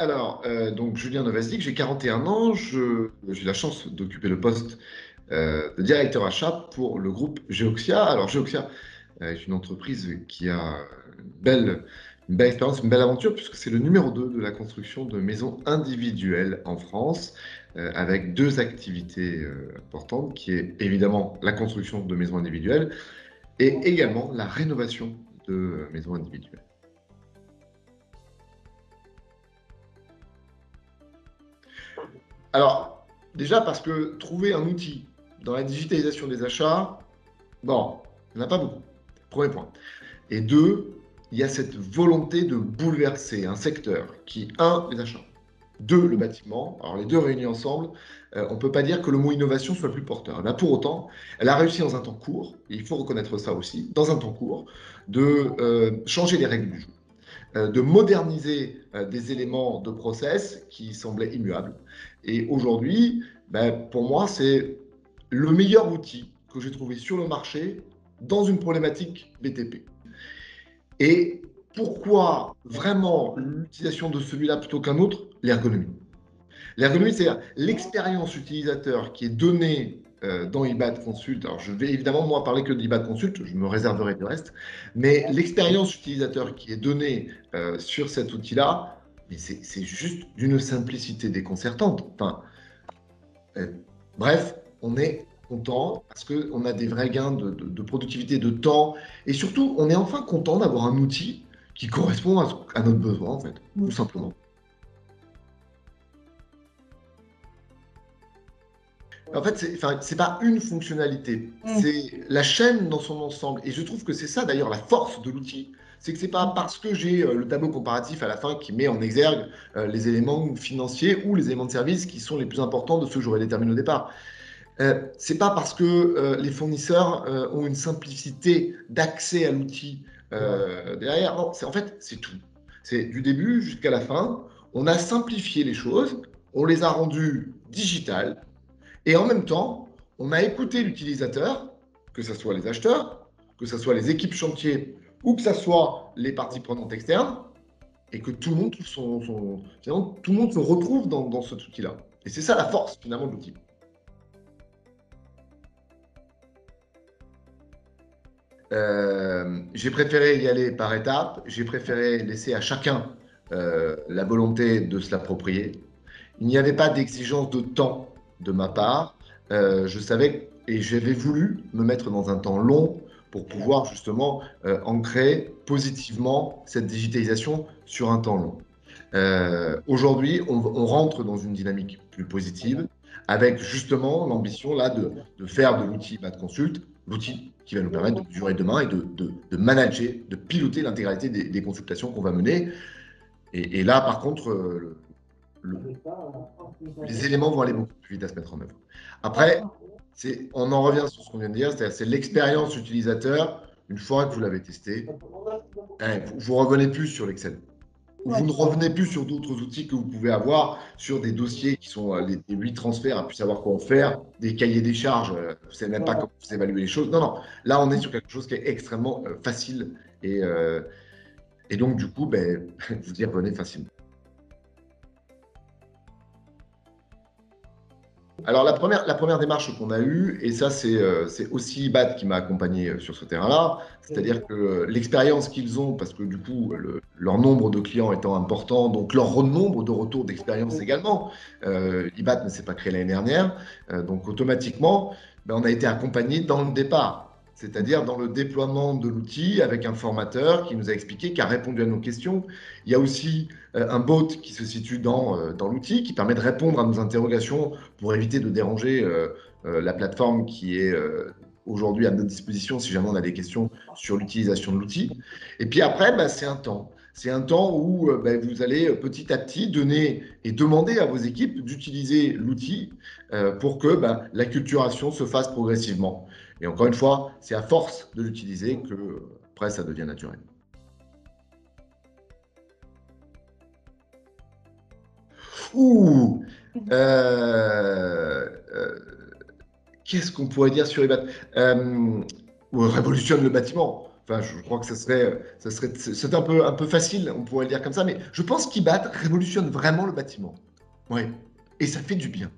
Donc Julien Novasik, j'ai 41 ans, j'ai la chance d'occuper le poste de directeur achat pour le groupe Geoxia. Alors Geoxia est une entreprise qui a une belle expérience, une belle aventure, puisque c'est le numéro 2 de la construction de maisons individuelles en France, avec deux activités importantes, qui est évidemment la construction de maisons individuelles et également la rénovation de maisons individuelles. Alors, déjà parce que trouver un outil dans la digitalisation des achats, bon, il n'y en a pas beaucoup. Premier point. Et deux, il y a cette volonté de bouleverser un secteur qui, un, les achats, deux, le bâtiment. Alors les deux réunis ensemble, on ne peut pas dire que le mot innovation soit le plus porteur. Là, pour autant, elle a réussi dans un temps court, et il faut reconnaître ça aussi, dans un temps court, de changer les règles du jeu, de moderniser des éléments de process qui semblaient immuables. Et aujourd'hui, ben, pour moi, c'est le meilleur outil que j'ai trouvé sur le marché dans une problématique BTP. Et pourquoi vraiment l'utilisation de celui-là plutôt qu'un autre? L'ergonomie. L'ergonomie, c'est l'expérience utilisateur qui est donnée dans IBAD Consult. Alors, je vais évidemment, moi, parler que d'IBAD Consult, je me réserverai du reste, mais l'expérience utilisateur qui est donnée sur cet outil-là, c'est juste d'une simplicité déconcertante. Enfin, euh, bref, on est content parce qu'on a des vrais gains de productivité, de temps, et surtout, on est enfin content d'avoir un outil qui correspond à notre besoin, en fait, tout simplement. En fait, c'est pas une fonctionnalité, c'est la chaîne dans son ensemble. Et je trouve que c'est ça d'ailleurs la force de l'outil. C'est que c'est pas parce que j'ai le tableau comparatif à la fin qui met en exergue les éléments financiers ou les éléments de service qui sont les plus importants de ceux que j'aurais déterminés au départ. C'est pas parce que les fournisseurs ont une simplicité d'accès à l'outil derrière. Non, en fait, c'est tout. C'est du début jusqu'à la fin. On a simplifié les choses, on les a rendues digitales et en même temps, on a écouté l'utilisateur, que ce soit les acheteurs, que ce soit les équipes chantier ou que ce soit les parties prenantes externes, et que tout le monde, finalement, tout le monde se retrouve dans cet outil-là. Et c'est ça la force finalement de l'outil. J'ai préféré y aller par étapes, j'ai préféré laisser à chacun la volonté de se l'approprier. Il n'y avait pas d'exigence de temps de ma part. Je savais et j'avais voulu me mettre dans un temps long pour pouvoir justement ancrer positivement cette digitalisation sur un temps long. Aujourd'hui, on rentre dans une dynamique plus positive avec justement l'ambition là de faire de l'outil Bad Consult l'outil qui va nous permettre de durer demain et de manager, de piloter l'intégralité des consultations qu'on va mener. Et là, par contre, le, les éléments vont aller beaucoup plus vite à se mettre en œuvre. Après, on en revient sur ce qu'on vient de dire, c'est-à-dire c'est l'expérience utilisateur. Une fois que vous l'avez testé, vous ne revenez plus sur l'Excel. Vous ne revenez plus sur d'autres outils que vous pouvez avoir, sur des dossiers qui sont les 8 transferts, à plus savoir quoi en faire, des cahiers des charges, vous ne savez même pas comment vous évaluez les choses. Non, non, là on est sur quelque chose qui est extrêmement facile et donc du coup, ben, vous y revenez facilement. Alors la première démarche qu'on a eue, et ça c'est aussi BAT qui m'a accompagné sur ce terrain-là, c'est-à-dire que l'expérience qu'ils ont, parce que du coup leur nombre de clients étant important, donc leur nombre de retours d'expérience également, IBAT ne s'est pas créé l'année dernière, donc automatiquement ben, on a été accompagné dans le départ. C'est-à-dire dans le déploiement de l'outil avec un formateur qui nous a expliqué, qui a répondu à nos questions. Il y a aussi un bot qui se situe dans l'outil, qui permet de répondre à nos interrogations pour éviter de déranger la plateforme qui est aujourd'hui à notre disposition si jamais on a des questions sur l'utilisation de l'outil. Et puis après, bah, c'est un temps. C'est un temps où bah, vous allez petit à petit donner et demander à vos équipes d'utiliser l'outil pour que bah, l'acculturation se fasse progressivement. Et encore une fois, c'est à force de l'utiliser que après ça devient naturel. Ouh euh, euh, Qu'est-ce qu'on pourrait dire sur les bâtiments révolutionne le bâtiment. Enfin, je crois que c'est un peu facile, on pourrait le dire comme ça, mais je pense qu'IBAT révolutionne vraiment le bâtiment. Ouais. Et ça fait du bien.